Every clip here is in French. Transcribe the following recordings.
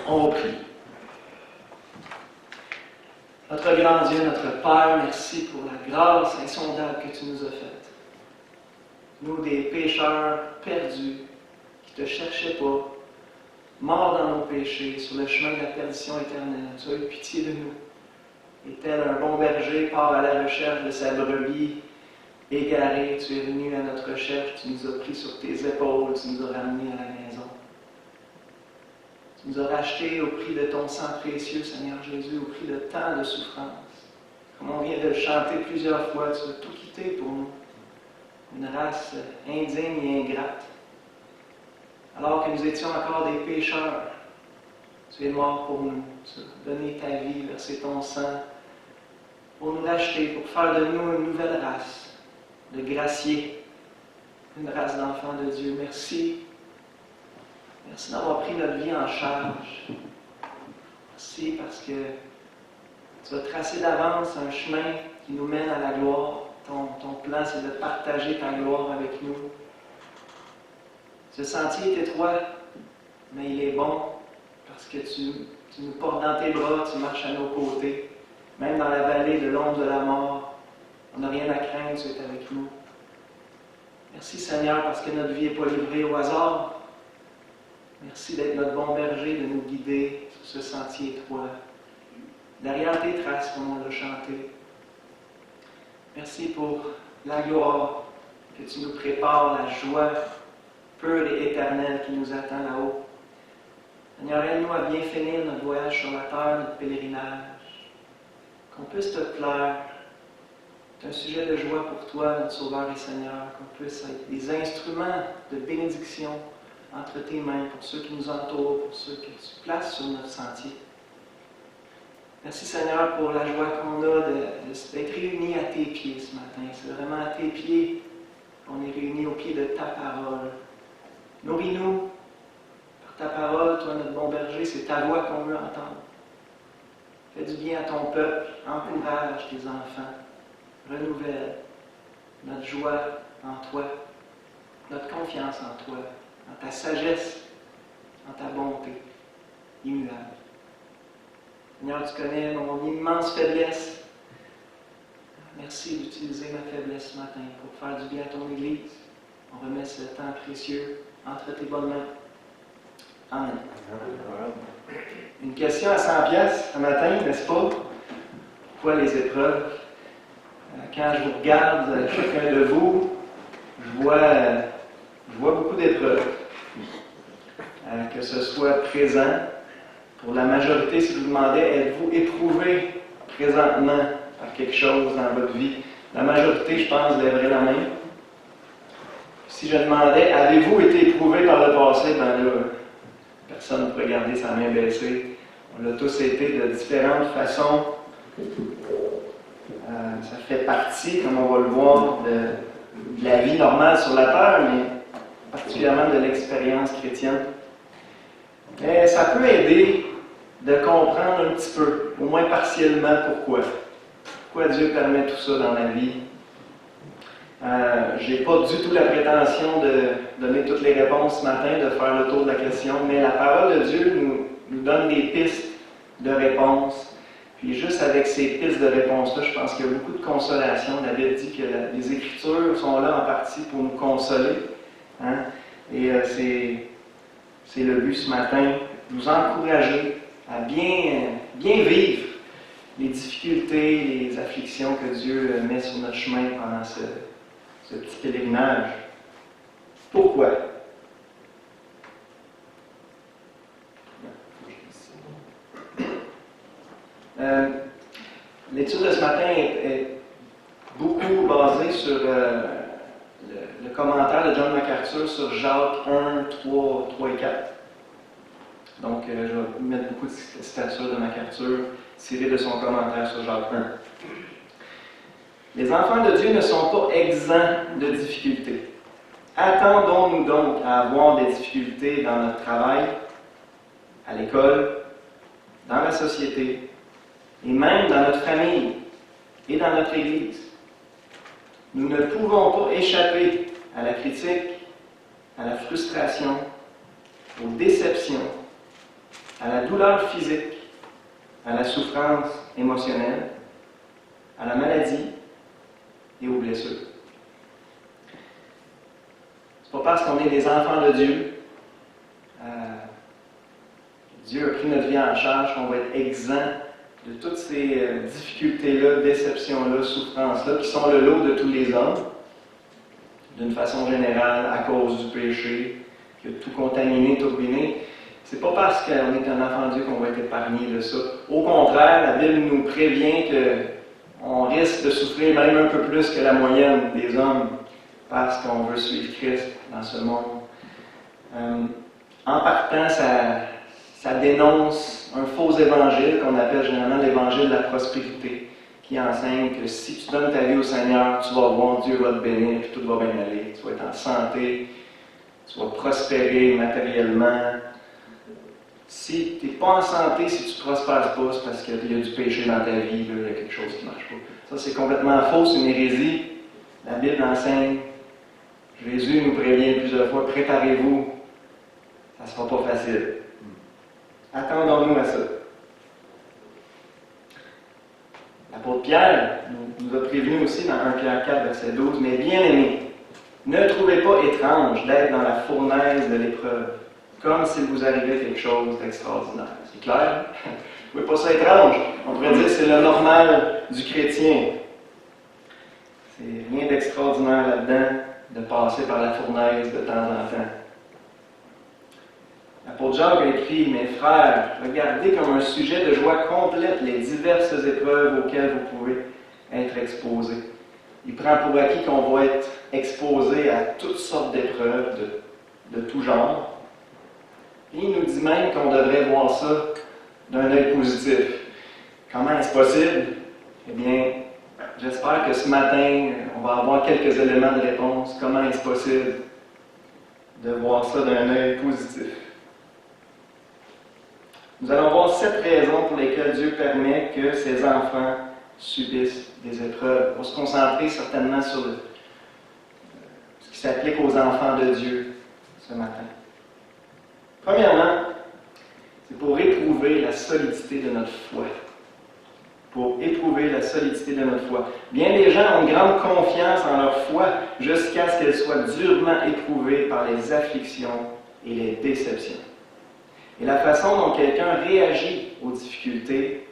On va prier. Notre grand Dieu, notre Père, merci pour la grâce insondable que tu nous as faite. Nous, des pécheurs perdus, qui ne te cherchaient pas, morts dans nos péchés, sur le chemin de la perdition éternelle, tu as eu pitié de nous. Et tel un bon berger part à la recherche de sa brebis égarée, tu es venu à notre recherche, tu nous as pris sur tes épaules, tu nous as ramenés à la maison. Tu nous as rachetés au prix de ton sang précieux, Seigneur Jésus, au prix de tant de souffrance. Comme on vient de le chanter plusieurs fois, tu as tout quitté pour nous. Une race indigne et ingrate. Alors que nous étions encore des pécheurs, tu es mort pour nous. Tu as donné ta vie, versé ton sang, pour nous racheter, pour faire de nous une nouvelle race de graciers, une race d'enfants de Dieu. Merci. Merci d'avoir pris notre vie en charge. Merci parce que tu as tracé d'avance un chemin qui nous mène à la gloire. Ton plan, c'est de partager ta gloire avec nous. Ce sentier est étroit, mais il est bon parce que tu nous portes dans tes bras, tu marches à nos côtés. Même dans la vallée de l'ombre de la mort, on n'a rien à craindre, tu es avec nous. Merci Seigneur parce que notre vie n'est pas livrée au hasard. Merci d'être notre bon berger, de nous guider sur ce sentier étroit. Derrière tes traces, comme on l'a chanté. Merci pour la gloire que tu nous prépares, la joie pure et éternelle qui nous attend là-haut. Seigneur, aide-nous à bien finir notre voyage sur la terre, notre pèlerinage. Qu'on puisse te plaire. C'est un sujet de joie pour toi, notre Sauveur et Seigneur. Qu'on puisse être des instruments de bénédiction entre tes mains pour ceux qui nous entourent, pour ceux que tu places sur notre sentier. Merci Seigneur pour la joie qu'on a d'être réunis à tes pieds ce matin. C'est vraiment à tes pieds qu'on est réunis au pied de ta parole. Nourris-nous par ta parole, toi notre bon berger, c'est ta voix qu'on veut entendre. Fais du bien à ton peuple, encourage tes enfants, renouvelle notre joie en toi, notre confiance en toi, en ta sagesse, en ta bonté immuable. Seigneur, tu connais mon immense faiblesse. Merci d'utiliser ma faiblesse ce matin pour faire du bien à ton Église. On remet ce temps précieux entre tes bonnes mains. Amen. Une question à 100 piastres ce matin, n'est-ce pas? Pourquoi les épreuves? Quand je vous regarde, chacun de vous, je vois beaucoup d'épreuves. Que ce soit présent. Pour la majorité, si je vous demandais, êtes-vous éprouvé présentement par quelque chose dans votre vie? La majorité, je pense, lèverait la main. Si je demandais, avez-vous été éprouvé par le passé? Ben là, personne ne peut garder sa main baissée. On l'a tous été de différentes façons. Ça fait partie, comme on va le voir, de la vie normale sur la terre, mais particulièrement de l'expérience chrétienne. Mais ça peut aider de comprendre un petit peu, au moins partiellement, pourquoi Dieu permet tout ça dans la vie. Je n'ai pas du tout la prétention de donner toutes les réponses ce matin, de faire le tour de la question, mais la parole de Dieu nous donne des pistes de réponses. Puis juste avec ces pistes de réponses-là, je pense qu'il y a beaucoup de consolation. On avait dit que les Écritures sont là en partie pour nous consoler. Hein? Et c'est le but ce matin, nous encourager à bien vivre les difficultés, les afflictions que Dieu met sur notre chemin pendant ce petit pèlerinage. Pourquoi? L'étude de ce matin est beaucoup basée sur le commentaire de John MacArthur sur Jacques 1, 3 et 4. Donc, je vais mettre beaucoup de citations de MacArthur tirées de son commentaire sur Jacques 1. Les enfants de Dieu ne sont pas exempts de difficultés. Attendons-nous donc à avoir des difficultés dans notre travail, à l'école, dans la société, et même dans notre famille et dans notre Église. Nous ne pouvons pas échapper à la critique, à la frustration, aux déceptions, à la douleur physique, à la souffrance émotionnelle, à la maladie et aux blessures. C'est pas parce qu'on est des enfants de Dieu, Dieu a pris notre vie en charge, qu'on va être exempt de toutes ces difficultés-là, déceptions-là, souffrances-là, qui sont le lot de tous les hommes, d'une façon générale, à cause du péché, qui a tout contaminé, tout ruiné. C'est pas parce qu'on est un enfant de Dieu qu'on va être épargné de ça. Au contraire, la Bible nous prévient qu'on risque de souffrir même un peu plus que la moyenne des hommes parce qu'on veut suivre Christ dans ce monde. En partant, ça dénonce un faux évangile qu'on appelle généralement l'évangile de la prospérité, qui enseigne que si tu donnes ta vie au Seigneur, tu vas voir, Dieu va te bénir, puis tout va bien aller. Tu vas être en santé, tu vas prospérer matériellement. Si tu n'es pas en santé, si tu ne prospères pas, c'est parce qu'il y a du péché dans ta vie, il y a quelque chose qui ne marche pas. Ça, c'est complètement faux, c'est une hérésie. La Bible enseigne. Jésus nous prévient plusieurs fois, préparez-vous, ça ne sera pas facile. Attendons-nous à ça. L'apôtre Pierre nous a prévenu aussi dans 1 Pierre 4, verset 12, « Mais bien-aimés, ne trouvez pas étrange d'être dans la fournaise de l'épreuve, comme s'il vous arrivait quelque chose d'extraordinaire. » C'est clair? Vous ne trouvez pas ça étrange? On pourrait dire que c'est le normal du chrétien. C'est rien d'extraordinaire là-dedans de passer par la fournaise de temps en temps. L'apôtre Jacques a écrit, « Mes frères, regardez comme un sujet de joie complète les diverses épreuves auxquelles vous pouvez être exposés. » Il prend pour acquis qu'on va être exposé à toutes sortes d'épreuves de tout genre. Et il nous dit même qu'on devrait voir ça d'un œil positif. Comment est-ce possible? Eh bien, j'espère que ce matin, on va avoir quelques éléments de réponse. Comment est-ce possible de voir ça d'un œil positif? Nous allons voir 7 raisons pour lesquelles Dieu permet que ses enfants subissent des épreuves. On va se concentrer certainement sur ce qui s'applique aux enfants de Dieu ce matin. Premièrement, c'est pour éprouver la solidité de notre foi. Pour éprouver la solidité de notre foi. Bien des gens ont une grande confiance en leur foi jusqu'à ce qu'elle soit durement éprouvée par les afflictions et les déceptions. Et la façon dont quelqu'un réagit aux difficultés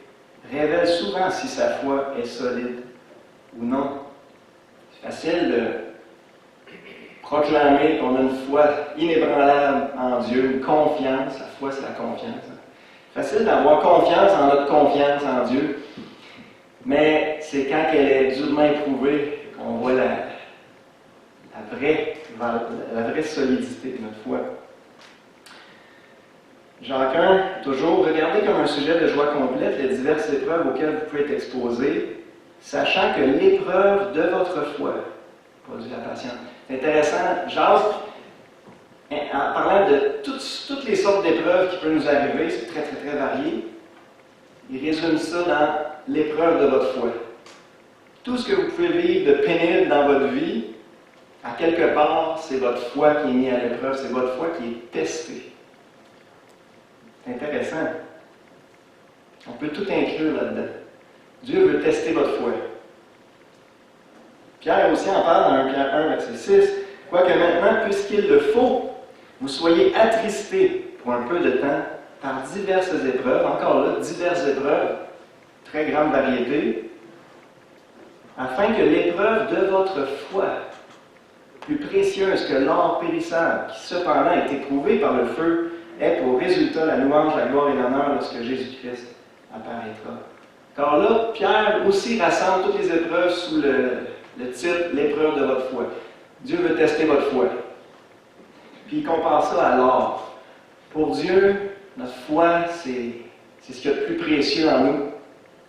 révèle souvent si sa foi est solide ou non. C'est facile de proclamer qu'on a une foi inébranlable en Dieu, une confiance. La foi, c'est la confiance. C'est facile d'avoir confiance en notre confiance en Dieu, mais c'est quand elle est durement éprouvée qu'on voit la vraie solidité de notre foi. Jacques 1, toujours, regardez comme un sujet de joie complète les diverses épreuves auxquelles vous pouvez être exposés, sachant que l'épreuve de votre foi produit la patience. C'est intéressant, Jacques, en parlant de toutes les sortes d'épreuves qui peuvent nous arriver, c'est très, très, très varié, il résume ça dans l'épreuve de votre foi. Tout ce que vous pouvez vivre de pénible dans votre vie, à quelque part, c'est votre foi qui est mise à l'épreuve, c'est votre foi qui est testée. C'est intéressant. On peut tout inclure là-dedans. Dieu veut tester votre foi. Pierre aussi en parle dans 1 Pierre 1, verset 6. « Quoique maintenant, puisqu'il le faut, vous soyez attristés pour un peu de temps par diverses épreuves, encore là, diverses épreuves, très grande variété, afin que l'épreuve de votre foi, plus précieuse que l'or périssable, qui cependant est éprouvée par le feu, ait pour résultat la louange, la gloire et l'honneur lorsque Jésus-Christ apparaîtra. » Car là, Pierre aussi rassemble toutes les épreuves sous le titre « L'épreuve de votre foi ». Dieu veut tester votre foi. Puis il compare ça à l'or. Pour Dieu, notre foi, c'est ce qu'il y a de plus précieux en nous.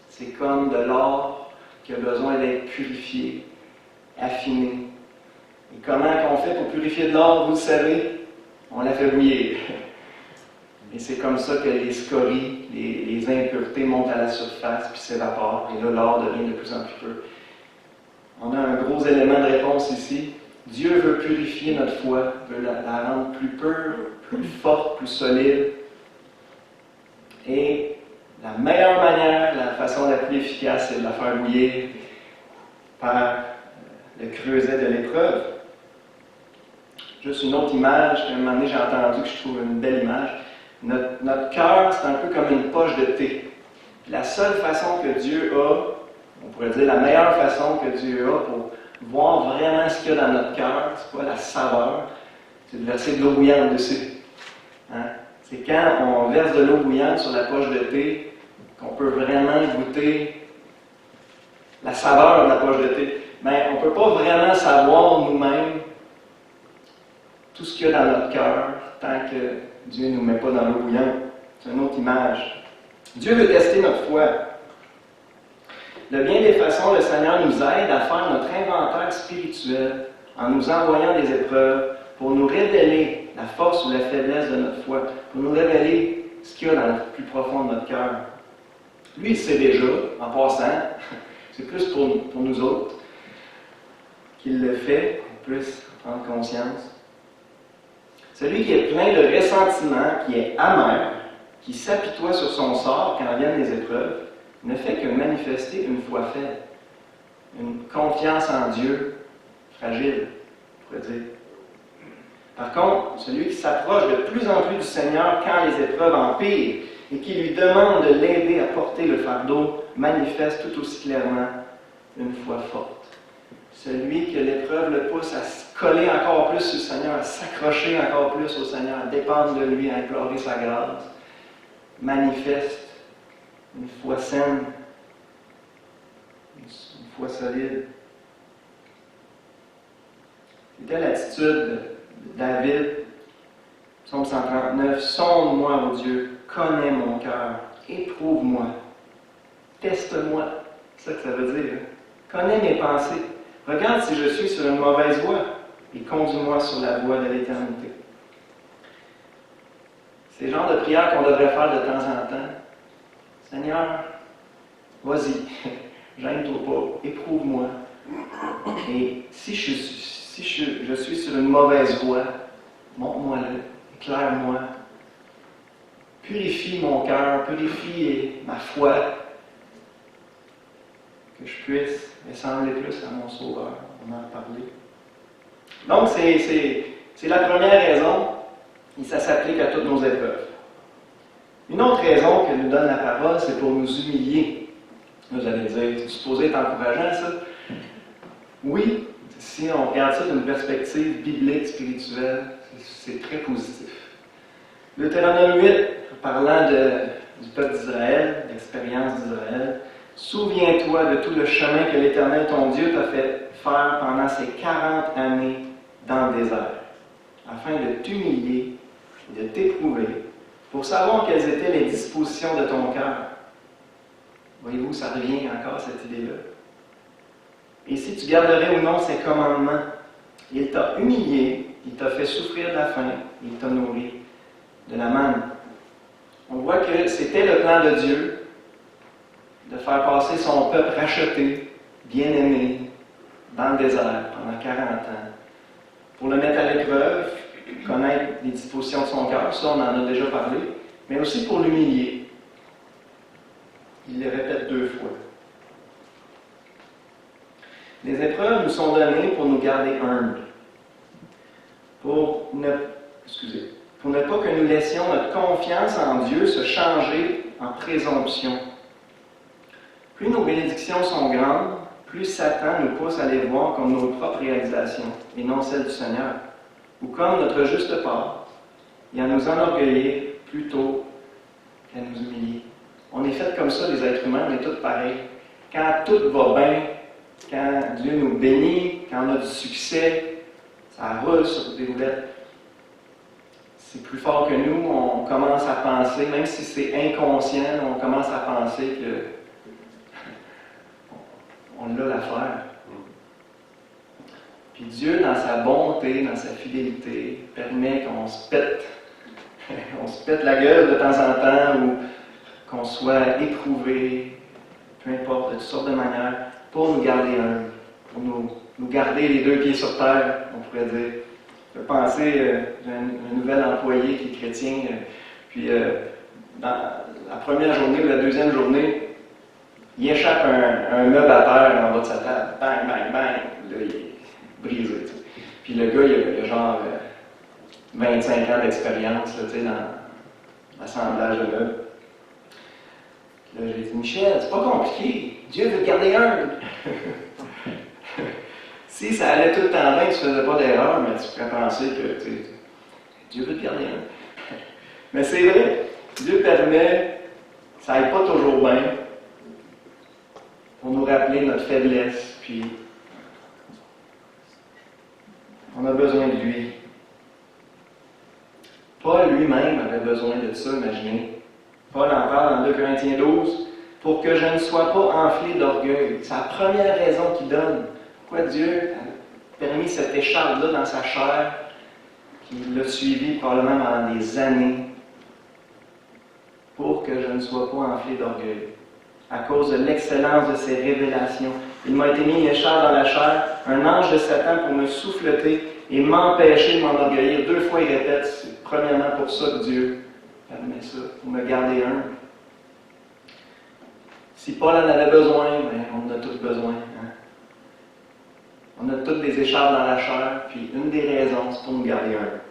C'est comme de l'or qui a besoin d'être purifié, affiné. Et comment on fait pour purifier de l'or, vous le savez? On la fait bouillir. Et c'est comme ça que les scories, les impuretés montent à la surface puis s'évaporent. Et là, l'or devient de plus en plus pur. On a un gros élément de réponse ici. Dieu veut purifier notre foi, veut la rendre plus pure, plus forte, plus solide. Et la meilleure manière, la façon la plus efficace, c'est de la faire bouillir par le creuset de l'épreuve. Juste une autre image qu'à un moment donné j'ai entendu, que je trouve une belle image. Notre cœur, c'est un peu comme une poche de thé. La seule façon que Dieu a, on pourrait dire la meilleure façon que Dieu a pour voir vraiment ce qu'il y a dans notre cœur, c'est pas la saveur, c'est de verser de l'eau bouillante dessus. Hein? C'est quand on verse de l'eau bouillante sur la poche de thé qu'on peut vraiment goûter la saveur de la poche de thé. Mais on ne peut pas vraiment savoir nous-mêmes tout ce qu'il y a dans notre cœur tant que Dieu ne nous met pas dans l'eau bouillante. C'est une autre image. Dieu veut tester notre foi. De bien des façons, le Seigneur nous aide à faire notre inventaire spirituel en nous envoyant des épreuves pour nous révéler la force ou la faiblesse de notre foi, pour nous révéler ce qu'il y a dans le plus profond de notre cœur. Lui, il sait déjà, en passant, c'est plus pour nous autres qu'il le fait, qu'on puisse prendre conscience. Celui qui est plein de ressentiment, qui est amer, qui s'apitoie sur son sort quand viennent les épreuves, ne fait que manifester une foi faible, une confiance en Dieu fragile, on pourrait dire. Par contre, celui qui s'approche de plus en plus du Seigneur quand les épreuves empirent et qui lui demande de l'aider à porter le fardeau, manifeste tout aussi clairement une foi forte. Celui que l'épreuve le pousse à se coller encore plus sur le Seigneur, à s'accrocher encore plus au Seigneur, à dépendre de lui, à implorer sa grâce, manifeste une foi saine, une foi solide. C'était l'attitude de David, Psaume 139, « Sonde-moi, ô Dieu, connais mon cœur, éprouve-moi, teste-moi. » C'est ça que ça veut dire. Connais mes pensées. Regarde si je suis sur une mauvaise voie et conduis-moi sur la voie de l'éternité. C'est le genre de prière qu'on devrait faire de temps en temps. Seigneur, vas-y, gêne-toi pas, éprouve-moi. Et si je suis sur une mauvaise voie, montre-moi-le, éclaire-moi. Purifie mon cœur, purifie ma foi, que je puisse ressembler plus à mon Sauveur. On en a parlé. Donc, c'est la première raison, et ça s'applique à toutes nos épreuves. Une autre raison que nous donne la parole, c'est pour nous humilier. Vous allez dire, c'est supposé être encourageant, ça? Oui, si on regarde ça d'une perspective biblique, spirituelle, c'est très positif. Deutéronome 8, parlant du peuple d'Israël, l'expérience d'Israël, « Souviens-toi de tout le chemin que l'Éternel, ton Dieu, t'a fait faire pendant ces 40 années dans le désert, afin de t'humilier et de t'éprouver, pour savoir quelles étaient les dispositions de ton cœur. » Voyez-vous, ça revient encore à cette idée-là. « Et si tu garderais ou non ses commandements, il t'a humilié, il t'a fait souffrir de la faim, il t'a nourri de la manne. » On voit que c'était le plan de Dieu de faire passer son peuple racheté, bien-aimé, dans le désert pendant 40 ans, pour le mettre à l'épreuve, connaître les dispositions de son cœur, ça on en a déjà parlé, mais aussi pour l'humilier. Il le répète 2 fois. Les épreuves nous sont données pour nous garder humbles, pour ne pas que nous laissions notre confiance en Dieu se changer en présomption. Plus nos bénédictions sont grandes, plus Satan nous pousse à les voir comme nos propres réalisations et non celles du Seigneur, ou comme notre juste part, et à nous enorgueillir plutôt qu'à nous humilier. On est fait comme ça, les êtres humains, on est tous pareils. Quand tout va bien, quand Dieu nous bénit, quand on a du succès, ça roule sur des roulettes. C'est plus fort que nous, on commence à penser, même si c'est inconscient, on commence à penser que on a l'affaire. Puis Dieu, dans sa bonté, dans sa fidélité, permet qu'on se pète, on se pète la gueule de temps en temps, ou qu'on soit éprouvé, peu importe, de toutes sortes de manières, pour nous garder humbles, pour nous garder les 2 pieds sur terre, on pourrait dire. Je peux penser, j'ai un nouvel employé qui est chrétien, puis dans la première journée ou la deuxième journée, il échappe un meuble à terre en bas de sa table. Bang, bang, bang. Là, il est brisé. T'sais. Puis le gars, il a genre 25 ans d'expérience dans l'assemblage de meubles. Là, j'ai dit, Michel, c'est pas compliqué. Dieu veut te garder humble. Si ça allait tout le temps bien, tu ne faisais pas d'erreur, mais tu pourrais penser que Dieu veut te garder humble. Mais c'est vrai, Dieu permet, ça n'aille pas toujours bien, pour nous rappeler notre faiblesse, puis on a besoin de lui. Paul lui-même avait besoin de ça, imaginez. Paul en parle dans 2 Corinthiens 12, pour que je ne sois pas enflé d'orgueil. C'est la première raison qu'il donne. Pourquoi Dieu a permis cette écharpe-là dans sa chair, qu'il l'a suivi probablement pendant des années, pour que je ne sois pas enflé d'orgueil. À cause de l'excellence de ses révélations. Il m'a été mis une écharpe dans la chair, un ange de Satan pour me souffleter et m'empêcher de m'enorgueillir. 2 fois il répète, c'est premièrement pour ça que Dieu permet ça, pour me garder humble. Si Paul en avait besoin, ben, on en a tous besoin. Hein? On a toutes des écharpes dans la chair, puis une des raisons, c'est pour nous garder humble.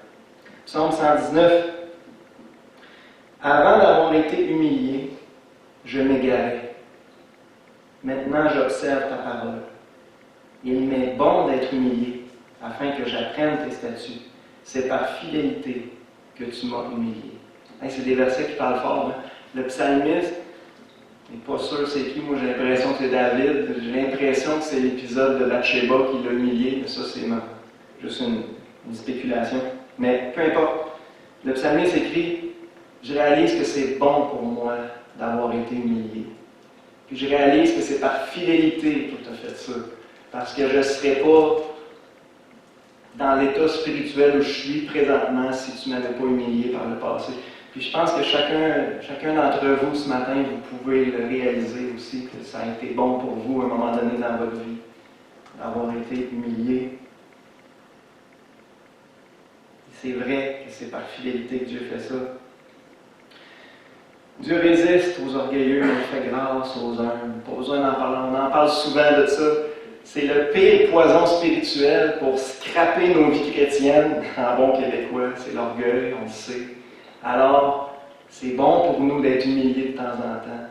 Psaume 119. Avant d'avoir été humilié, je m'égarais. Maintenant, j'observe ta parole. Il m'est bon d'être humilié, afin que j'apprenne tes statuts. C'est par fidélité que tu m'as humilié. Hey, c'est des versets qui parlent fort. Hein? Le psalmiste n'est pas sûr c'est qui. Moi, j'ai l'impression que c'est David. J'ai l'impression que c'est l'épisode de Bathsheba qui l'a humilié. Mais ça, c'est juste une spéculation. Mais peu importe. Le psalmiste écrit « Je réalise que c'est bon pour moi d'avoir été humilié. Puis je réalise que c'est par fidélité que tu as fait ça. Parce que je ne serais pas dans l'état spirituel où je suis présentement si tu ne m'avais pas humilié par le passé. » Puis je pense que chacun d'entre vous ce matin, vous pouvez le réaliser aussi, que ça a été bon pour vous à un moment donné dans votre vie, d'avoir été humilié. C'est vrai que c'est par fidélité que Dieu fait ça. Dieu résiste aux orgueilleux, mais il fait grâce aux humbles. Pas besoin d'en parler, on en parle souvent de ça. C'est le pire poison spirituel pour scraper nos vies chrétiennes, en bon québécois. C'est l'orgueil, on le sait. Alors, c'est bon pour nous d'être humiliés de temps en temps.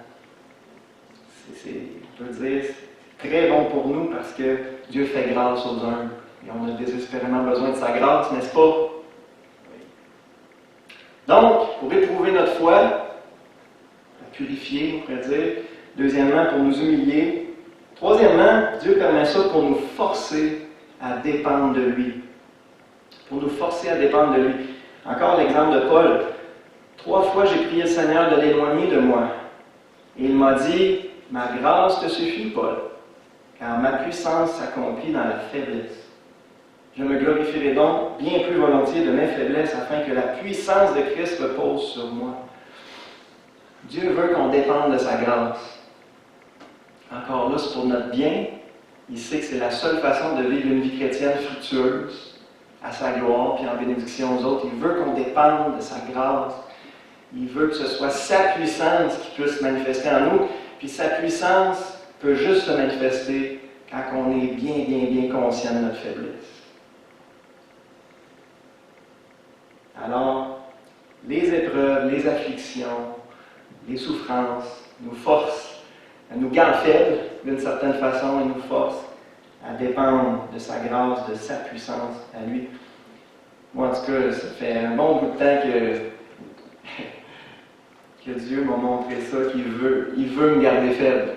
On peut dire, c'est très bon pour nous parce que Dieu fait grâce aux humbles. Et on a désespérément besoin de sa grâce, n'est-ce pas? Donc, pour éprouver notre foi, la purifier, on pourrait dire. Deuxièmement, pour nous humilier. Troisièmement, Dieu permet ça pour nous forcer à dépendre de lui. Pour nous forcer à dépendre de lui. Encore l'exemple de Paul. 3 fois, j'ai prié le Seigneur de l'éloigner de moi. Et il m'a dit, ma grâce te suffit, Paul, car ma puissance s'accomplit dans la faiblesse. Je me glorifierai donc bien plus volontiers de mes faiblesses afin que la puissance de Christ repose sur moi. Dieu veut qu'on dépende de sa grâce. Encore là, c'est pour notre bien. Il sait que c'est la seule façon de vivre une vie chrétienne fructueuse, à sa gloire, puis en bénédiction aux autres. Il veut qu'on dépende de sa grâce. Il veut que ce soit sa puissance qui puisse se manifester en nous. Puis sa puissance peut juste se manifester quand on est bien conscient de notre faiblesse. Alors, les épreuves, les afflictions, les souffrances nous forcent, nous gardent faibles d'une certaine façon et nous forcent à dépendre de sa grâce, de sa puissance à lui. Moi, en tout cas, ça fait un bon bout de temps que Dieu m'a montré ça, qu'il veut me garder faible.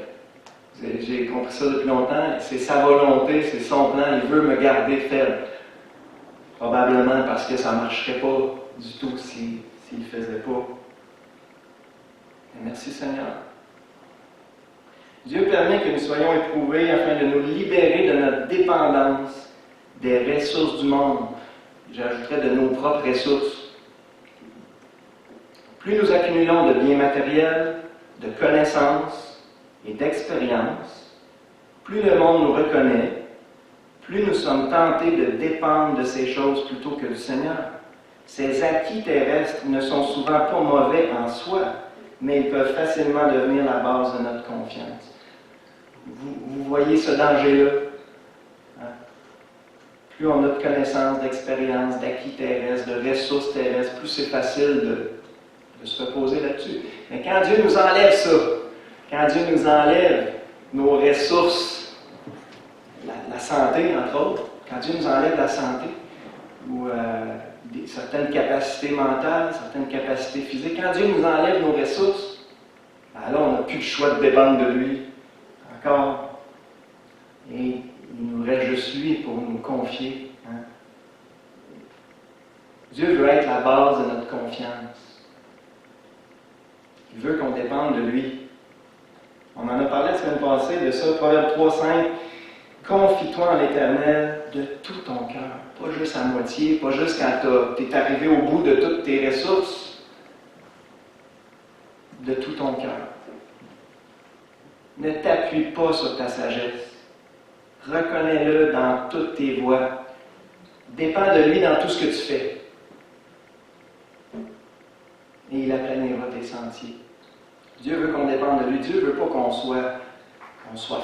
J'ai compris ça depuis longtemps. C'est sa volonté, c'est son plan, il veut me garder faible. Probablement parce que ça ne marcherait pas du tout s'il ne le faisait pas. Et merci Seigneur. Dieu permet que nous soyons éprouvés afin de nous libérer de notre dépendance des ressources du monde. J'ajouterais de nos propres ressources. Plus nous accumulons de biens matériels, de connaissances et d'expériences, plus le monde nous reconnaît, plus nous sommes tentés de dépendre de ces choses plutôt que du Seigneur. Ces acquis terrestres ne sont souvent pas mauvais en soi, mais ils peuvent facilement devenir la base de notre confiance. Vous voyez ce danger-là? Hein? Plus on a de connaissances, d'expériences, d'acquis terrestres, de ressources terrestres, plus c'est facile de se reposer là-dessus. Mais quand Dieu nous enlève ça, quand Dieu nous enlève nos ressources, la santé entre autres, quand Dieu nous enlève la santé, ou certaines capacités mentales, certaines capacités physiques, quand Dieu nous enlève nos ressources, ben là on n'a plus le choix de dépendre de lui encore. Et il nous reste juste lui pour nous confier. Hein? Dieu veut être la base de notre confiance. Il veut qu'on dépende de lui. On en a parlé la semaine passée de ça, Proverbe 3:5. Confie-toi en l'Éternel de tout ton cœur. Pas juste à moitié, pas juste quand tu es arrivé au bout de toutes tes ressources. De tout ton cœur. Ne t'appuie pas sur ta sagesse. Reconnais-le dans toutes tes voies. Dépends de lui dans tout ce que tu fais. Et il aplanira tes sentiers. Dieu veut qu'on dépende de lui. Dieu ne veut pas qu'on soit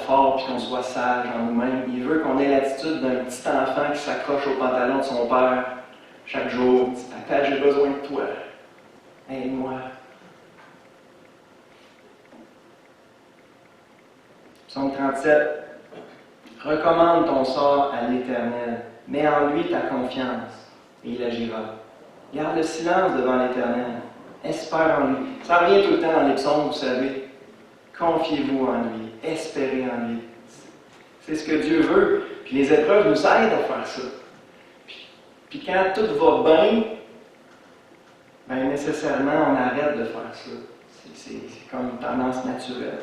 fort et qu'on soit sage en nous-mêmes. Il veut qu'on ait l'attitude d'un petit enfant qui s'accroche au pantalon de son père chaque jour. « Papa, j'ai besoin de toi. Aide-moi. » Psaume 37. Recommande ton sort à l'Éternel. Mets en lui ta confiance et il agira. Garde le silence devant l'Éternel. Espère en lui. Ça revient tout le temps dans les psaumes, vous savez. Confiez-vous en lui. Espérez en lui. C'est ce que Dieu veut. Puis les épreuves nous aident à faire ça. Puis quand tout va bien, bien nécessairement, on arrête de faire ça. C'est comme une tendance naturelle.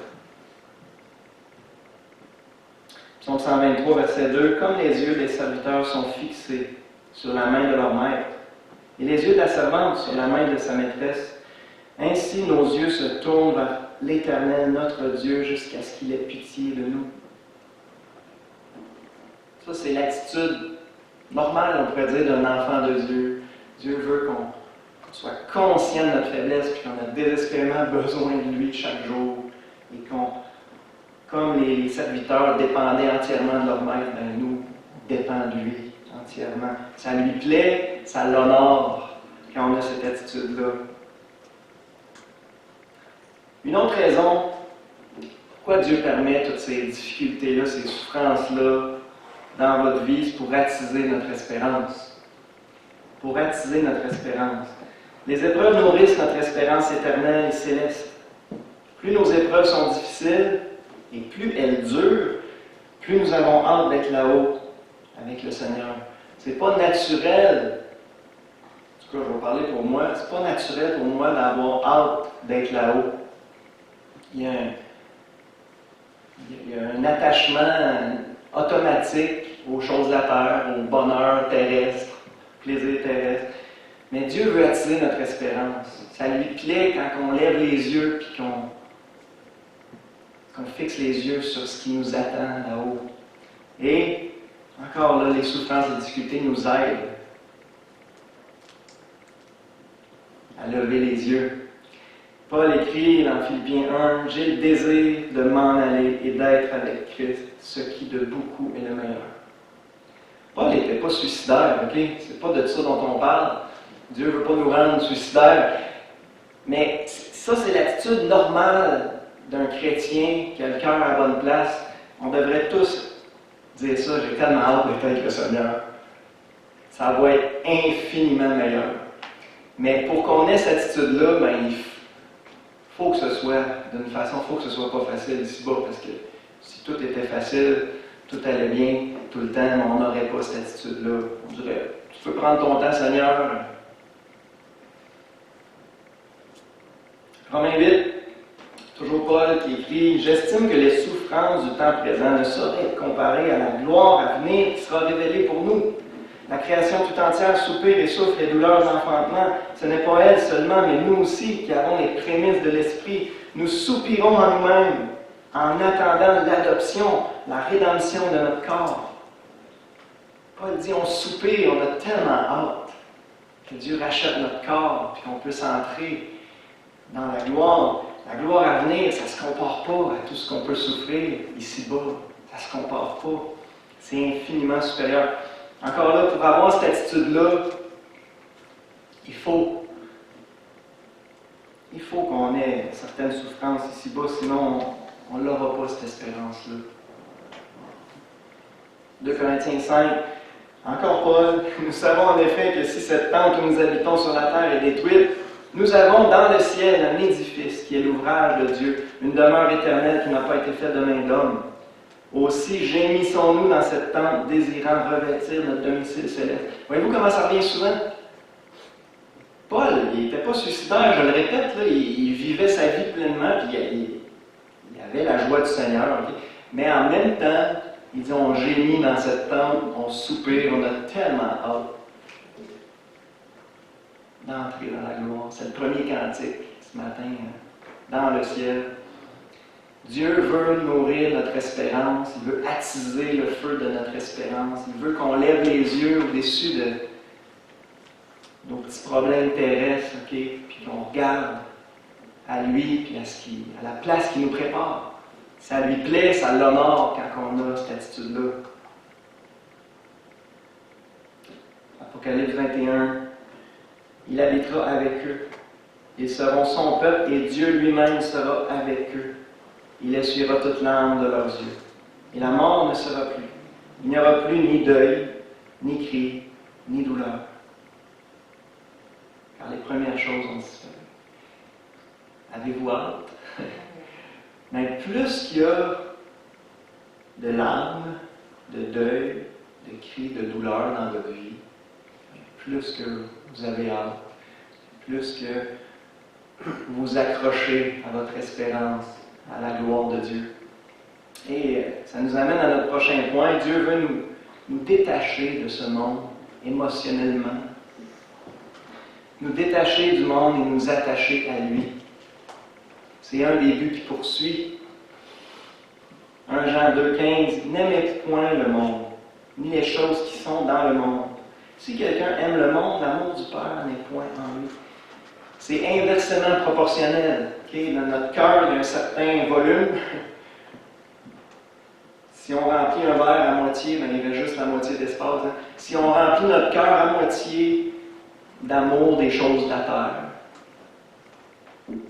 Psaume 123, verset 2. Comme les yeux des serviteurs sont fixés sur la main de leur maître, et les yeux de la servante sur la main de sa maîtresse, ainsi nos yeux se tournent vers l'Éternel, notre Dieu, jusqu'à ce qu'il ait pitié de nous. Ça, c'est l'attitude normale, on pourrait dire, d'un enfant de Dieu. Dieu veut qu'on soit conscient de notre faiblesse, puis qu'on a désespérément besoin de lui chaque jour, et qu'on, comme les serviteurs dépendaient entièrement de leur maître, ben nous, on dépend de lui entièrement. Ça lui plaît, ça l'honore quand on a cette attitude-là. Une autre raison pourquoi Dieu permet toutes ces difficultés-là, ces souffrances-là dans votre vie, c'est pour attiser notre espérance. Pour attiser notre espérance. Les épreuves nourrissent notre espérance éternelle et céleste. Plus nos épreuves sont difficiles et plus elles durent, plus nous avons hâte d'être là-haut avec le Seigneur. C'est pas naturel, en tout cas je vais parler pour moi, c'est pas naturel pour moi d'avoir hâte d'être là-haut. Il y a un attachement automatique aux choses de la terre, au bonheur terrestre, au plaisir terrestre. Mais Dieu veut attiser notre espérance. Ça lui plaît quand on lève les yeux et qu'on fixe les yeux sur ce qui nous attend là-haut. Et encore là, les souffrances et les difficultés nous aident à lever les yeux. Paul écrit dans Philippiens 1, « J'ai le désir de m'en aller et d'être avec Christ, ce qui de beaucoup est le meilleur. » Paul n'était pas suicidaire, ok? C'est pas de ça dont on parle. Dieu ne veut pas nous rendre suicidaires. Mais ça, c'est l'attitude normale d'un chrétien qui a le cœur à la bonne place. On devrait tous dire ça, j'ai tellement hâte d'être avec le Seigneur. Ça va être infiniment meilleur. Mais pour qu'on ait cette attitude-là, ben, il faut que ce soit d'une façon, il faut que ce soit pas facile ici-bas, parce que si tout était facile, tout allait bien tout le temps, on n'aurait pas cette attitude-là. On dirait, tu peux prendre ton temps, Seigneur. Romains 8, toujours Paul qui écrit « J'estime que les souffrances du temps présent ne sauraient être comparées à la gloire à venir qui sera révélée pour nous. La création tout entière soupire et souffre les douleurs d'enfantement. Ce n'est pas elle seulement, mais nous aussi qui avons les prémices de l'Esprit. Nous soupirons en nous-mêmes en attendant l'adoption, la rédemption de notre corps. » Paul dit, on soupire, on a tellement hâte. que Dieu rachète notre corps, puis qu'on puisse entrer dans la gloire. La gloire à venir, ça ne se compare pas à tout ce qu'on peut souffrir ici-bas. Ça ne se compare pas. C'est infiniment supérieur. Encore là, pour avoir cette attitude-là, il faut qu'on ait certaines souffrances ici-bas, sinon on n'aura pas cette espérance-là. 2 Corinthiens 5, encore Paul, nous savons en effet que si cette tente où nous habitons sur la terre est détruite, nous avons dans le ciel un édifice qui est l'ouvrage de Dieu, une demeure éternelle qui n'a pas été faite de main d'homme. Aussi gémissons-nous dans cette tente, désirant revêtir notre domicile céleste. Voyez-vous comment ça revient souvent? Paul, il n'était pas suicidaire, je le répète, là, il vivait sa vie pleinement, puis il avait la joie du Seigneur. Okay? Mais en même temps, il dit, on gémit dans cette tente, on soupire, on a tellement hâte d'entrer dans la gloire. C'est le premier cantique ce matin, dans le ciel. Dieu veut nourrir notre espérance, il veut attiser le feu de notre espérance, il veut qu'on lève les yeux au-dessus de nos petits problèmes terrestres, okay? Puis qu'on regarde à lui, puis à la place qu'il nous prépare. Ça lui plaît, ça l'honore quand on a cette attitude-là. Apocalypse 21, il habitera avec eux. Ils seront son peuple et Dieu lui-même sera avec eux. Il essuiera toute larme de leurs yeux. Et la mort ne sera plus. Il n'y aura plus ni deuil, ni cri, ni douleur. Car les premières choses ont disparu. Avez-vous hâte? Mais plus qu'il y a de larmes, de deuil, de cris, de douleur dans votre vie, plus que vous avez hâte, plus que vous accrochez à votre espérance, à la gloire de Dieu. Et ça nous amène à notre prochain point. Dieu veut nous détacher de ce monde émotionnellement, nous détacher du monde et nous attacher à lui. C'est un des buts qui poursuit. 1 Jean 2,15 « N'aimez point le monde, ni les choses qui sont dans le monde. Si quelqu'un aime le monde, l'amour du Père n'est point en lui. » C'est inversement proportionnel. Okay? Dans notre cœur, il y a un certain volume. Si on remplit un verre à moitié, ben, il reste juste la moitié d'espace. Hein? Si on remplit notre cœur à moitié d'amour des choses de la terre,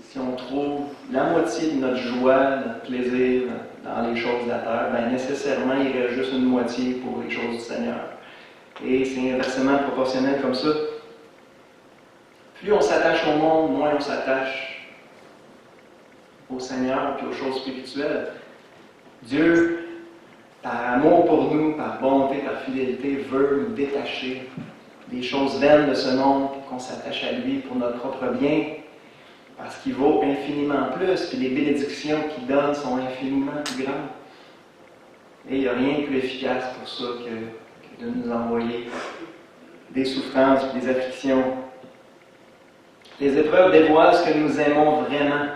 si on trouve la moitié de notre joie, notre plaisir dans les choses de la terre, bien nécessairement, il reste juste une moitié pour les choses du Seigneur. Et c'est inversement proportionnel comme ça. Plus on s'attache au monde, moins on s'attache au Seigneur et aux choses spirituelles. Dieu, par amour pour nous, par bonté, par fidélité, veut nous détacher des choses vaines de ce monde, et qu'on s'attache à lui pour notre propre bien. Parce qu'il vaut infiniment plus, puis les bénédictions qu'il donne sont infiniment plus grandes. Et il n'y a rien de plus efficace pour ça que de nous envoyer des souffrances, des afflictions. Les épreuves dévoilent ce que nous aimons vraiment.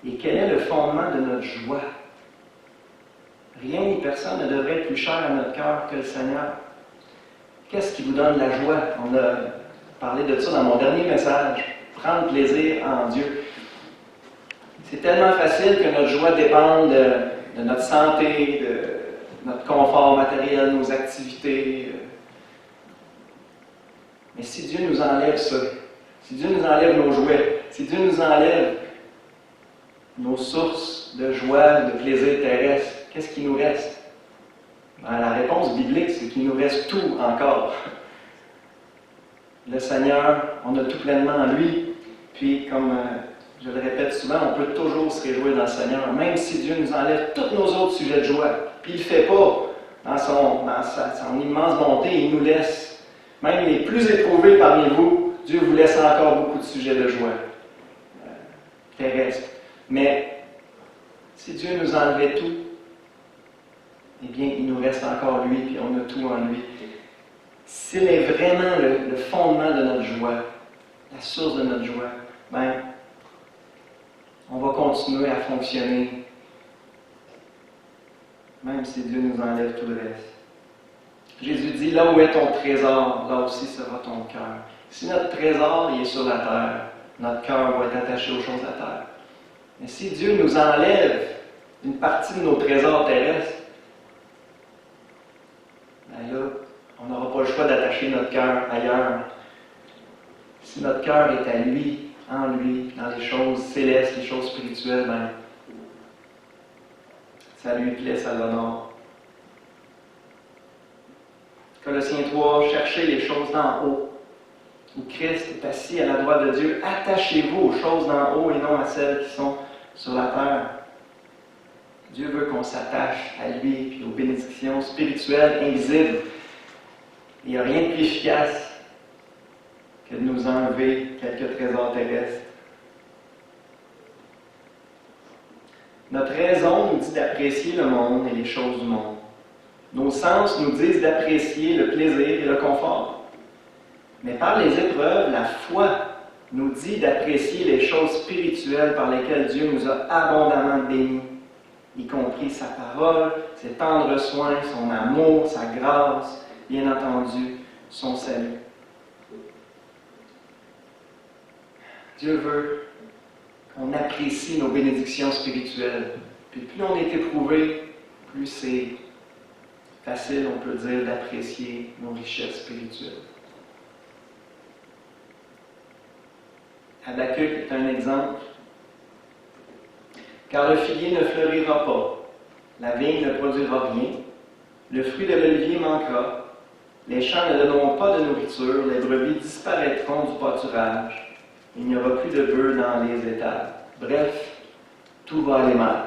Et quel est le fondement de notre joie? Rien ni personne ne devrait être plus cher à notre cœur que le Seigneur. Qu'est-ce qui vous donne la joie? On a parlé de ça dans mon dernier message. Prendre plaisir en Dieu. C'est tellement facile que notre joie dépende de notre santé, de notre confort matériel, nos activités. Mais si Dieu nous enlève ça, si Dieu nous enlève nos jouets, si Dieu nous enlève nos sources de joie, de plaisir terrestre, qu'est-ce qui nous reste? Ben, la réponse biblique, c'est qu'il nous reste tout encore. Le Seigneur, on a tout pleinement en lui. Puis, comme je le répète souvent, on peut toujours se réjouir dans le Seigneur, même si Dieu nous enlève tous nos autres sujets de joie. Puis il ne le fait pas dans son immense bonté, il nous laisse. Même les plus éprouvés parmi vous, Dieu vous laisse encore beaucoup de sujets de joie terrestres. Mais si Dieu nous enlevait tout, eh bien, il nous reste encore lui, puis on a tout en lui. S'il est vraiment le fondement de notre joie, la source de notre joie, ben, on va continuer à fonctionner, même si Dieu nous enlève tout le reste. Jésus dit, là où est ton trésor, là aussi sera ton cœur. Si notre trésor il est sur la terre, notre cœur va être attaché aux choses de la terre. Mais si Dieu nous enlève une partie de nos trésors terrestres, ben là, on n'aura pas le choix d'attacher notre cœur ailleurs. Si notre cœur est à lui, en lui, dans les choses célestes, les choses spirituelles, ben, ça lui plaît, ça l'honore. Colossiens 3, cherchez les choses d'en haut, où Christ est assis à la droite de Dieu. Attachez-vous aux choses d'en haut et non à celles qui sont sur la terre. Dieu veut qu'on s'attache à lui et aux bénédictions spirituelles invisibles. Il n'y a rien de plus efficace que de nous enlever quelques trésors terrestres. Notre raison nous dit d'apprécier le monde et les choses du monde. Nos sens nous disent d'apprécier le plaisir et le confort. Mais par les épreuves, la foi nous dit d'apprécier les choses spirituelles par lesquelles Dieu nous a abondamment bénis, y compris sa parole, ses tendres soins, son amour, sa grâce, bien entendu, son salut. Dieu veut qu'on apprécie nos bénédictions spirituelles. Puis plus on est éprouvé, plus c'est facile, on peut dire, d'apprécier nos richesses spirituelles. Habakkuk est un exemple. Car le figuier ne fleurira pas, la vigne ne produira rien, le fruit de l'olivier manquera, les champs ne donneront pas de nourriture, les brebis disparaîtront du pâturage, il n'y aura plus de bœufs dans les étables. Bref, tout va aller mal.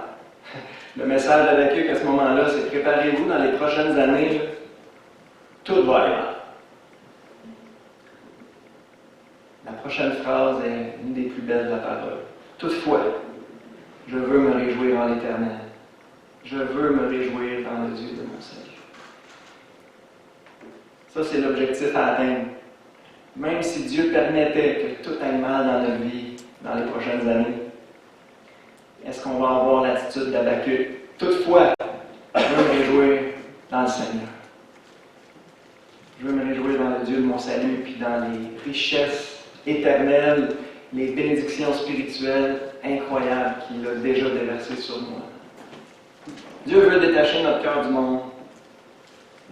Le message d'Habakkuk à ce moment-là, c'est préparez-vous dans les prochaines années, tout va aller mal. La prochaine phrase est une des plus belles de la parole. Toutefois, je veux me réjouir en l'Éternel. Je veux me réjouir dans le Dieu de mon salut. Ça, c'est l'objectif à atteindre. Même si Dieu permettait que tout aille mal dans notre vie dans les prochaines années, est-ce qu'on va avoir l'attitude d'Habakkuk? Toutefois, je veux me réjouir dans le Seigneur. Je veux me réjouir dans le Dieu de mon salut, puis dans les richesses éternelles, les bénédictions spirituelles incroyables qu'il a déjà déversées sur moi. Dieu veut détacher notre cœur du monde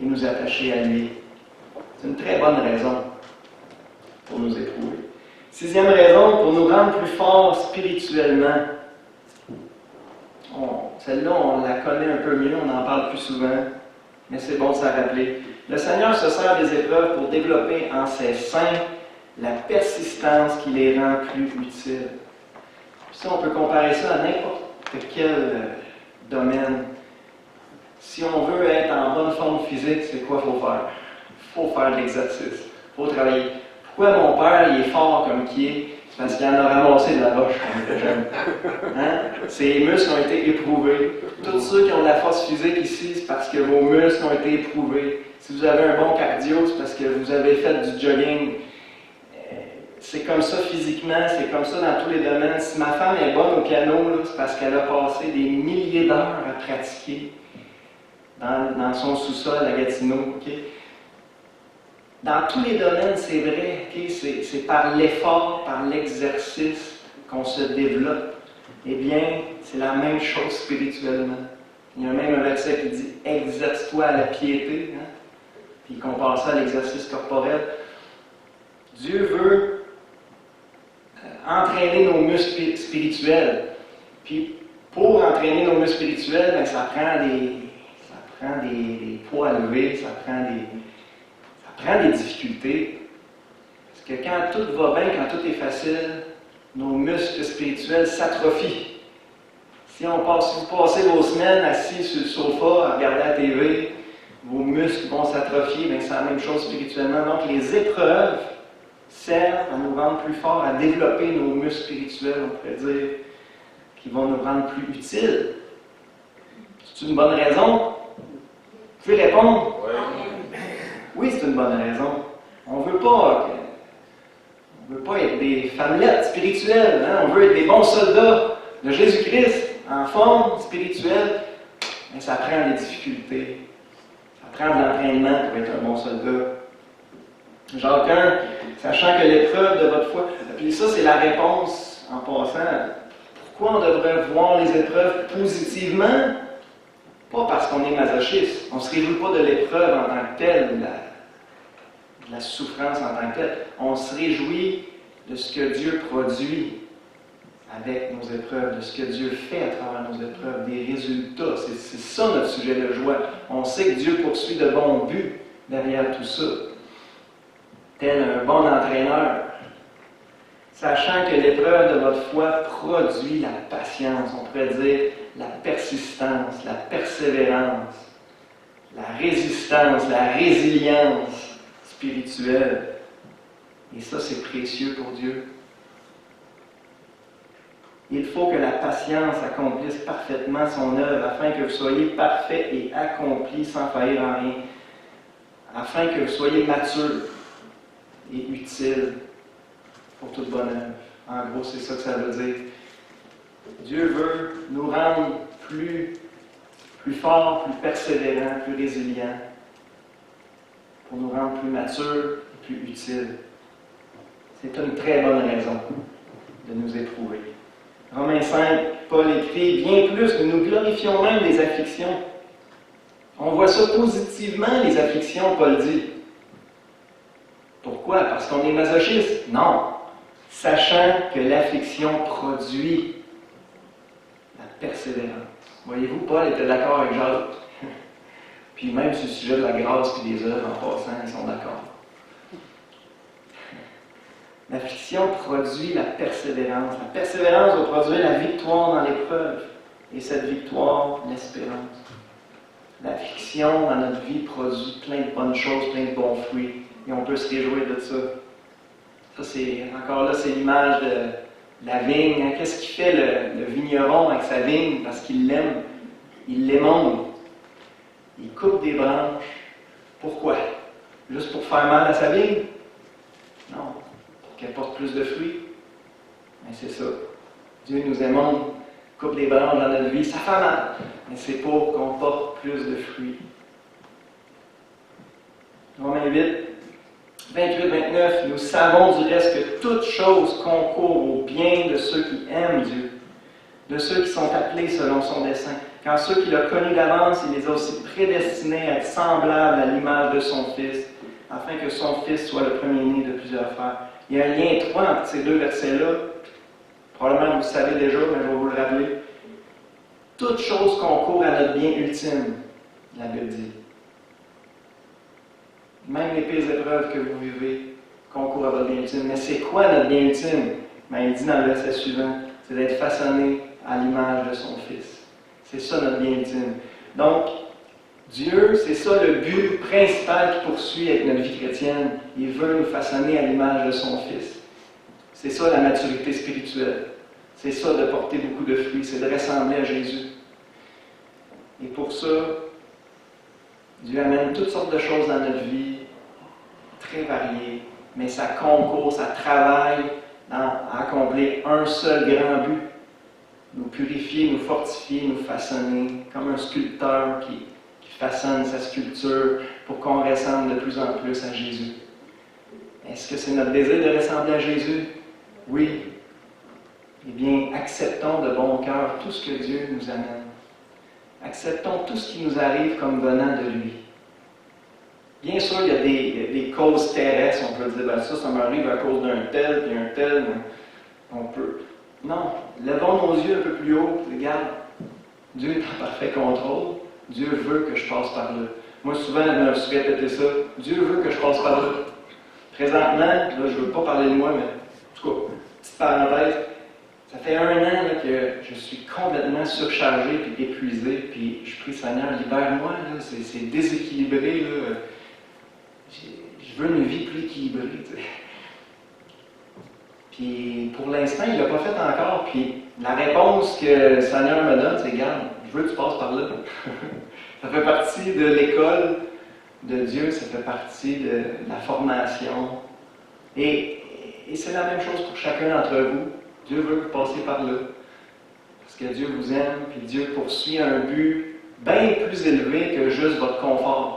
et nous attacher à lui. C'est une très bonne raison pour nous éprouver. 6e raison, pour nous rendre plus forts spirituellement. Celle-là, on la connaît un peu mieux, on en parle plus souvent, mais c'est bon de s'en rappeler. Le Seigneur se sert des épreuves pour développer en ses saints la persistance qui les rend plus utiles. Ça, on peut comparer ça à n'importe quel domaine. Si on veut être en bonne forme physique, c'est quoi qu'il faut faire? Il faut faire de l'exercice. Il faut travailler. Pourquoi mon père il est fort comme qui est? C'est parce qu'il en a ramassé de la roche quand il était jeune. Hein? Ses muscles ont été éprouvés. Tous ceux qui ont de la force physique ici, c'est parce que vos muscles ont été éprouvés. Si vous avez un bon cardio, c'est parce que vous avez fait du jogging. C'est comme ça physiquement, c'est comme ça dans tous les domaines. Si ma femme est bonne au piano, c'est parce qu'elle a passé des milliers d'heures à pratiquer dans son sous-sol à Gatineau. Okay? Dans tous les domaines, c'est vrai, okay? C'est par l'effort, par l'exercice qu'on se développe. Eh bien, c'est la même chose spirituellement. Il y a même un verset qui dit « Exerce-toi à la piété hein? », puis il compare ça à l'exercice corporel. Dieu veut entraîner nos muscles spirituels. Puis, pour entraîner nos muscles spirituels, ben, ça prend des poids à lever, ça prend des difficultés. Parce que quand tout va bien, quand tout est facile, nos muscles spirituels s'atrophient. Si vous passez vos semaines assis sur le sofa à regarder la TV, vos muscles vont s'atrophier, bien c'est la même chose spirituellement. Donc, les épreuves servent à nous rendre plus forts, à développer nos muscles spirituels, on pourrait dire, qui vont nous rendre plus utiles. C'est une bonne raison? Vous pouvez répondre? Oui, c'est une bonne raison. On ne veut pas être des femmelettes spirituelles. Hein? On veut être des bons soldats de Jésus-Christ, en forme spirituelle. Mais ça prend des difficultés. Ça prend de l'entraînement pour être un bon soldat. Jacques 1, sachant que l'épreuve de votre foi, puis ça c'est la réponse en passant. Pourquoi on devrait voir les épreuves positivement? Pas parce qu'on est masochiste. On ne se réjouit pas de l'épreuve en tant que telle, de la souffrance en tant que telle. On se réjouit de ce que Dieu produit avec nos épreuves, de ce que Dieu fait à travers nos épreuves, des résultats. C'est ça notre sujet de joie. On sait que Dieu poursuit de bons buts derrière tout ça. Tel un bon entraîneur, sachant que l'épreuve de votre foi produit la patience, on pourrait dire la persistance, la persévérance, la résistance, la résilience spirituelle. Et ça, c'est précieux pour Dieu. Il faut que la patience accomplisse parfaitement son œuvre, afin que vous soyez parfaits et accomplis sans faillir en rien, afin que vous soyez matures et utiles pour toute bonne œuvre. En gros, c'est ça que ça veut dire. Dieu veut nous rendre plus forts, plus persévérants, plus résilients, pour nous rendre plus matures et plus utiles. C'est une très bonne raison de nous éprouver. Romains 5, Paul écrit, bien plus que nous glorifions même les afflictions. On voit ça positivement, les afflictions, Paul dit. Pourquoi? Parce qu'on est masochiste? Non. Sachant que l'affliction produit la persévérance. Voyez-vous, Paul était d'accord avec Jacques. Puis même sur le sujet de la grâce et des œuvres, en passant, ils sont d'accord. L'affliction produit la persévérance. La persévérance va produire la victoire dans l'épreuve. Et cette victoire, l'espérance. L'affliction dans notre vie produit plein de bonnes choses, plein de bons fruits. Et on peut se réjouir de ça. Ça, c'est, encore là, c'est l'image de la vigne. Qu'est-ce qu'il fait le vigneron avec sa vigne? Parce qu'il l'aime. Il l'émonde. Il coupe des branches. Pourquoi? Juste pour faire mal à sa vigne? Non. Pour qu'elle porte plus de fruits? Mais c'est ça. Dieu nous émonde, coupe des branches dans notre vie. Ça fait mal. Mais c'est pour qu'on porte plus de fruits. Romains 8. 28-29, nous savons du reste que toute chose concourt au bien de ceux qui aiment Dieu, de ceux qui sont appelés selon son dessein. Car ceux qu'il a connus d'avance, il les a aussi prédestinés à être semblables à l'image de son Fils, afin que son Fils soit le premier-né de plusieurs frères. Il y a un lien étroit entre ces deux versets-là. Probablement vous le savez déjà, mais je vais vous le rappeler. Toute chose concourt à notre bien ultime, la Bible dit. Même les pires épreuves que vous vivez concourent à votre bien ultime. Mais c'est quoi notre bien ultime? Ben, il dit dans le verset suivant, c'est d'être façonné à l'image de son Fils. C'est ça notre bien ultime. Donc, Dieu, c'est ça le but principal qu'il poursuit avec notre vie chrétienne. Il veut nous façonner à l'image de son Fils. C'est ça la maturité spirituelle. C'est ça de porter beaucoup de fruits. C'est de ressembler à Jésus. Et pour ça, Dieu amène toutes sortes de choses dans notre vie, très variées, mais ça concourt, ça travaille à accomplir un seul grand but. Nous purifier, nous fortifier, nous façonner, comme un sculpteur qui façonne sa sculpture pour qu'on ressemble de plus en plus à Jésus. Est-ce que c'est notre désir de ressembler à Jésus? Oui. Eh bien, acceptons de bon cœur tout ce que Dieu nous amène. Acceptons tout ce qui nous arrive comme venant de lui. Bien sûr, il y a des causes terrestres, on peut dire, ben ça m'arrive à cause d'un tel, puis un tel, on peut. Non, levons nos yeux un peu plus haut, regarde, Dieu est en parfait contrôle, Dieu veut que je passe par là. Moi, souvent, je me suis répété ça, Dieu veut que je passe par là. Présentement, là, je ne veux pas parler de moi, mais en tout cas, petite parenthèse, ça fait 1 an là, que je suis complètement surchargé et épuisé, puis je prie Seigneur, libère-moi, c'est déséquilibré, là. Je veux une vie plus équilibrée. T'sais. Puis pour l'instant, il ne l'a pas fait encore. Puis la réponse que le Seigneur me donne, c'est garde, je veux que tu passes par là. Ça fait partie de l'école de Dieu, ça fait partie de la formation. Et c'est la même chose pour chacun d'entre vous. Dieu veut que vous passiez par là. Parce que Dieu vous aime, puis Dieu poursuit un but bien plus élevé que juste votre confort.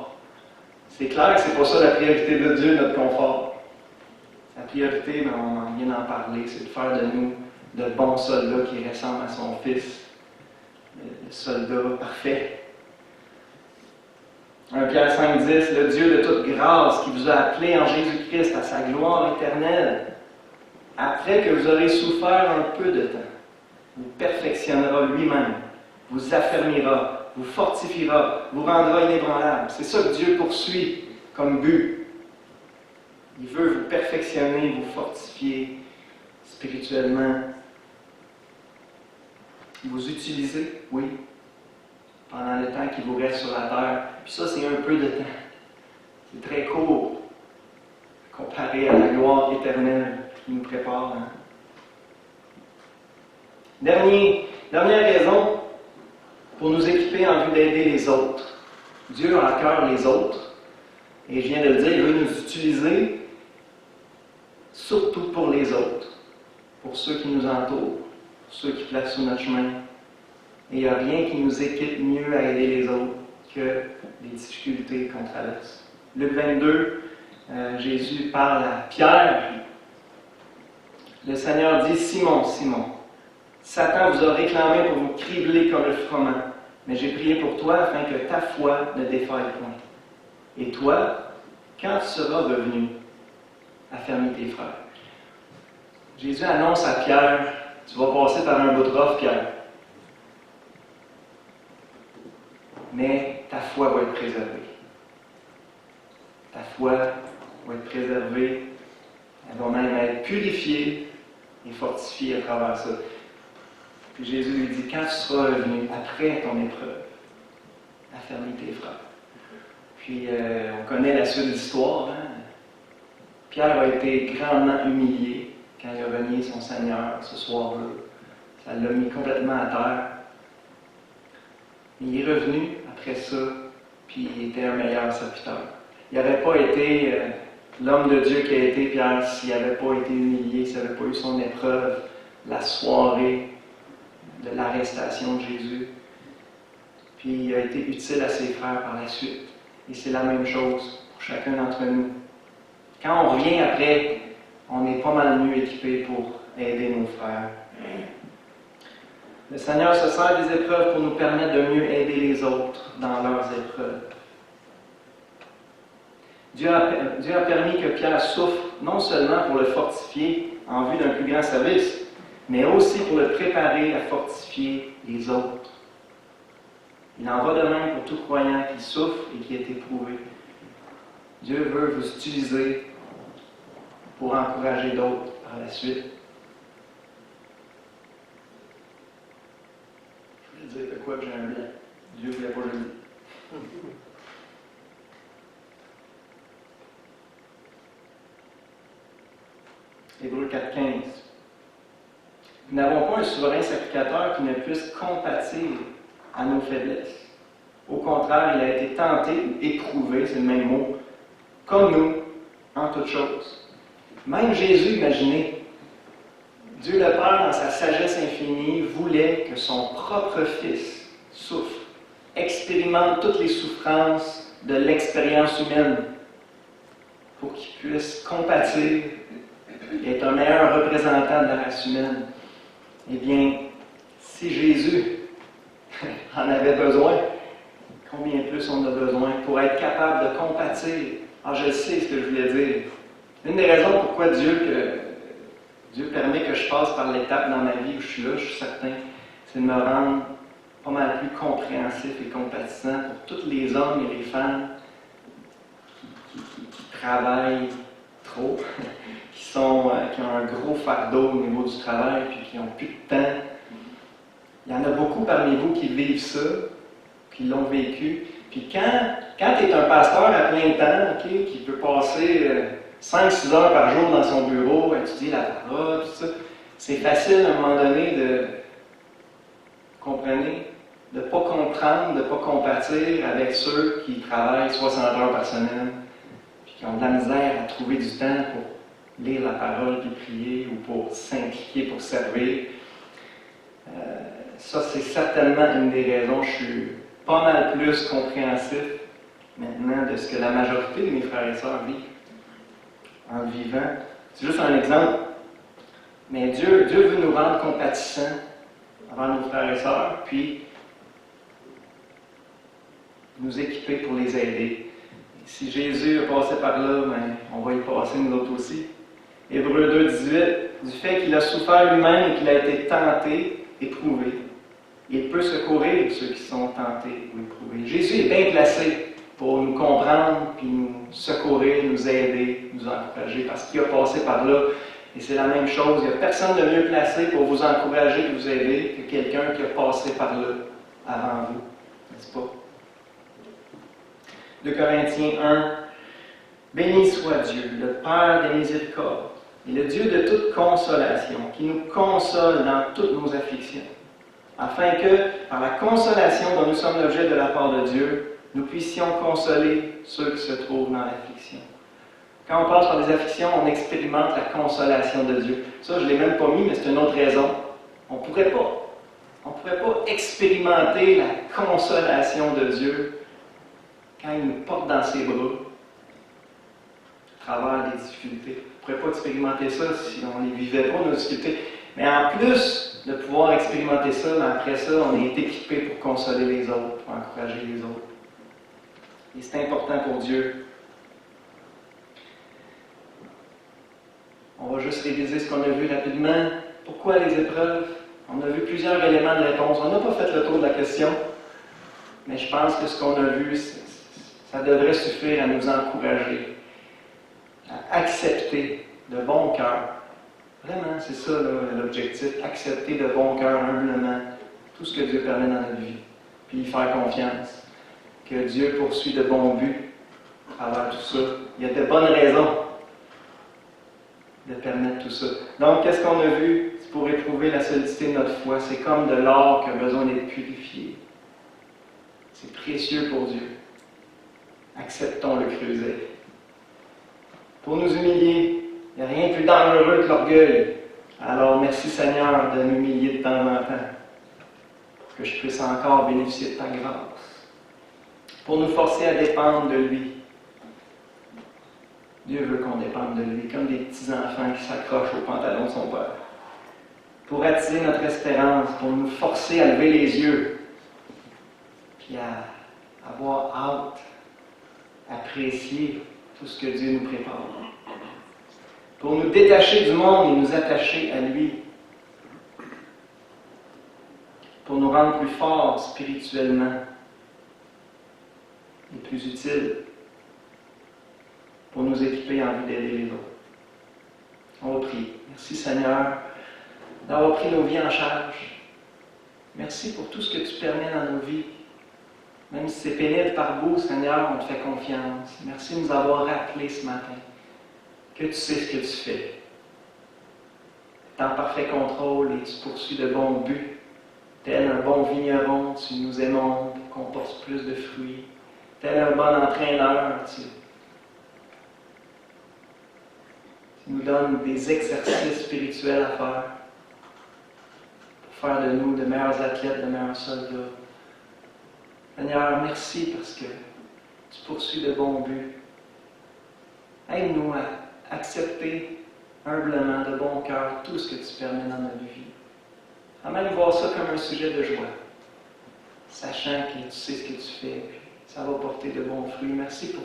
C'est clair que c'est pas ça la priorité de Dieu, notre confort. La priorité, on vient d'en parler, c'est de faire de nous de bons soldats qui ressemblent à son Fils, le soldat parfait. 1 Pierre 5,10, le Dieu de toute grâce qui vous a appelé en Jésus-Christ à sa gloire éternelle, après que vous aurez souffert un peu de temps, vous perfectionnera lui-même, vous affermira, vous fortifiera, vous rendra inébranlable. C'est ça que Dieu poursuit comme but. Il veut vous perfectionner, vous fortifier spirituellement. Vous utiliser, oui, pendant le temps qui vous reste sur la terre. Puis ça, c'est un peu de temps. C'est très court comparé à la gloire éternelle qui nous prépare. Hein? Dernière raison pour nous équiper en vue d'aider les autres. Dieu a à cœur les autres. Et je viens de le dire, il veut nous utiliser surtout pour les autres, pour ceux qui nous entourent, pour ceux qui placent sur notre chemin. Et il n'y a rien qui nous équipe mieux à aider les autres que les difficultés qu'on traverse. Luc 22, Jésus parle à Pierre. Le Seigneur dit, Simon, Simon, Satan vous a réclamé pour vous cribler comme le froment, mais j'ai prié pour toi afin que ta foi ne défaille point. Et toi, quand tu seras revenu, affermis tes frères. Jésus annonce à Pierre, tu vas passer par un bout de rough, Pierre. Mais ta foi va être préservée. Ta foi va être préservée. Elle va même être purifiée et fortifiée à travers ça. Puis Jésus lui dit, quand tu seras revenu après ton épreuve, affermis tes frères. Puis on connaît la suite de l'histoire. Hein? Pierre a été grandement humilié quand il a renié son Seigneur ce soir-là. Ça l'a mis complètement à terre. Il est revenu après ça, puis il était un meilleur serviteur. Il n'aurait pas été l'homme de Dieu qui a été Pierre s'il n'avait pas été humilié, s'il n'avait pas eu son épreuve, la soirée de l'arrestation de Jésus. Puis il a été utile à ses frères par la suite. Et c'est la même chose pour chacun d'entre nous. Quand on revient après, on est pas mal mieux équipé pour aider nos frères. Le Seigneur se sert des épreuves pour nous permettre de mieux aider les autres dans leurs épreuves. Dieu a permis que Pierre souffre non seulement pour le fortifier en vue d'un plus grand service, mais aussi pour le préparer à fortifier les autres. Il en va de même pour tout croyant qui souffre et qui est éprouvé. Dieu veut vous utiliser pour encourager d'autres par la suite. Je voulais dire de quoi que j'ai un blanc. Dieu ne voulait pas que je le dise. Hébreux 4,15. Nous n'avons pas un souverain sacrificateur qui ne puisse compatir à nos faiblesses. Au contraire, il a été tenté ou éprouvé, c'est le même mot, comme nous, en toutes choses. Même Jésus, imaginez, Dieu le Père, dans sa sagesse infinie, voulait que son propre Fils souffre, expérimente toutes les souffrances de l'expérience humaine, pour qu'il puisse compatir et être un meilleur représentant de la race humaine. Eh bien, si Jésus en avait besoin, combien plus on a besoin pour être capable de compatir? Ah, je sais ce que je voulais dire. Une des raisons pourquoi Dieu permet que je passe par l'étape dans ma vie où je suis là, je suis certain, c'est de me rendre pas mal plus compréhensif et compatissant pour tous les hommes et les femmes qui travaillent trop, qui ont un gros fardeau au niveau du travail puis qui n'ont plus de temps. Il y en a beaucoup parmi vous qui vivent ça, qui l'ont vécu. Puis quand tu es un pasteur à plein temps, okay, qui peut passer 5-6 heures par jour dans son bureau, étudier la parole, tout ça, c'est facile à un moment donné de, comprenez, de ne pas comprendre, de ne pas compatir avec ceux qui travaillent 60 heures par semaine, puis qui ont de la misère à trouver du temps pour lire la parole, puis prier, ou pour s'impliquer, pour servir. Ça, c'est certainement une des raisons. Je suis pas mal plus compréhensif maintenant de ce que la majorité de mes frères et sœurs vivent en le vivant. C'est juste un exemple. Mais Dieu veut nous rendre compatissants envers nos frères et sœurs, puis nous équiper pour les aider. Et si Jésus est passé par là, ben, on va y passer nous autres aussi. Hébreux 2, 18, du fait qu'il a souffert lui-même et qu'il a été tenté, éprouvé, il peut secourir ceux qui sont tentés ou éprouvés. Jésus est bien placé pour nous comprendre, puis nous secourir, nous aider, nous encourager, parce qu'il a passé par là. Et c'est la même chose. Il n'y a personne de mieux placé pour vous encourager et vous aider que quelqu'un qui a passé par là avant vous. N'est-ce pas? 2 Corinthiens 1. Béni soit Dieu, le Père des miséricordes, et le Dieu de toute consolation, qui nous console dans toutes nos afflictions, afin que, par la consolation dont nous sommes l'objet de la part de Dieu, nous puissions consoler ceux qui se trouvent dans l'affliction. Quand on passe par des afflictions, on expérimente la consolation de Dieu. Ça, je ne l'ai même pas mis, mais c'est une autre raison. On ne pourrait pas expérimenter la consolation de Dieu quand il nous porte dans ses bras, à travers les difficultés. On ne pourrait pas expérimenter ça si on ne vivait pas, nos difficultés. Mais en plus de pouvoir expérimenter ça, après ça, on est équipé pour consoler les autres, pour encourager les autres. Et c'est important pour Dieu. On va juste réviser ce qu'on a vu rapidement. Pourquoi les épreuves? On a vu plusieurs éléments de réponse. On n'a pas fait le tour de la question, mais je pense que ce qu'on a vu, ça devrait suffire à nous encourager, à accepter de bon cœur. Vraiment, c'est ça l'objectif. Accepter de bon cœur, humblement, tout ce que Dieu permet dans notre vie. Puis y faire confiance que Dieu poursuit de bons buts à travers tout ça. Il y a de bonnes raisons de permettre tout ça. Donc, qu'est-ce qu'on a vu? C'est pour éprouver la solidité de notre foi. C'est comme de l'or qui a besoin d'être purifié. C'est précieux pour Dieu. Acceptons le creuset. Pour nous humilier, il n'y a rien de plus dangereux que l'orgueil. Alors, merci Seigneur de m'humilier de temps en temps, pour que je puisse encore bénéficier de ta grâce. Pour nous forcer à dépendre de lui. Dieu veut qu'on dépende de lui, comme des petits-enfants qui s'accrochent au pantalon de son père. Pour attiser notre espérance, pour nous forcer à lever les yeux, puis à avoir hâte, apprécier tout ce que Dieu nous prépare. Pour nous détacher du monde et nous attacher à lui. Pour nous rendre plus forts spirituellement et plus utiles. Pour nous équiper en vue d'aider les autres. On va prier. Merci Seigneur d'avoir pris nos vies en charge. Merci pour tout ce que tu permets dans nos vies. Même si c'est pénible par bout, Seigneur, on te fait confiance. Merci de nous avoir rappelé ce matin que tu sais ce que tu fais. Tu es en parfait contrôle et tu poursuis de bons buts. Tel un bon vigneron, tu nous aimantes pour qu'on porte plus de fruits. Tel un bon entraîneur, tu nous donnes des exercices spirituels à faire pour faire de nous de meilleurs athlètes, de meilleurs soldats. Seigneur, merci parce que tu poursuis de bons buts. Aide-nous à accepter humblement, de bon cœur, tout ce que tu permets dans notre vie. Amène voir ça comme un sujet de joie, sachant que tu sais ce que tu fais, puis ça va porter de bons fruits. Merci pour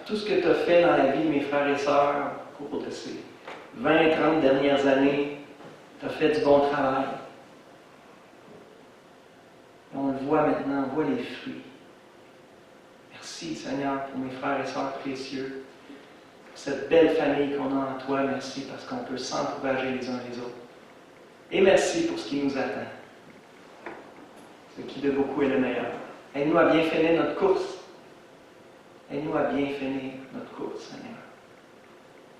tout ce que tu as fait dans la vie de mes frères et sœurs au cours de ces 20-30 dernières années. Tu as fait du bon travail. Et on le voit maintenant, on voit les fruits. Merci Seigneur pour mes frères et sœurs précieux, pour cette belle famille qu'on a en toi. Merci parce qu'on peut s'encourager les uns les autres. Et merci pour ce qui nous attend. Ce qui de beaucoup est le meilleur. Aide-nous à bien finir notre course. Aide-nous à bien finir notre course, Seigneur.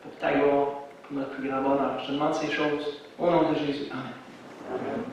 Pour ta gloire, pour notre plus grand bonheur. Je te demande ces choses au nom de Jésus. Amen.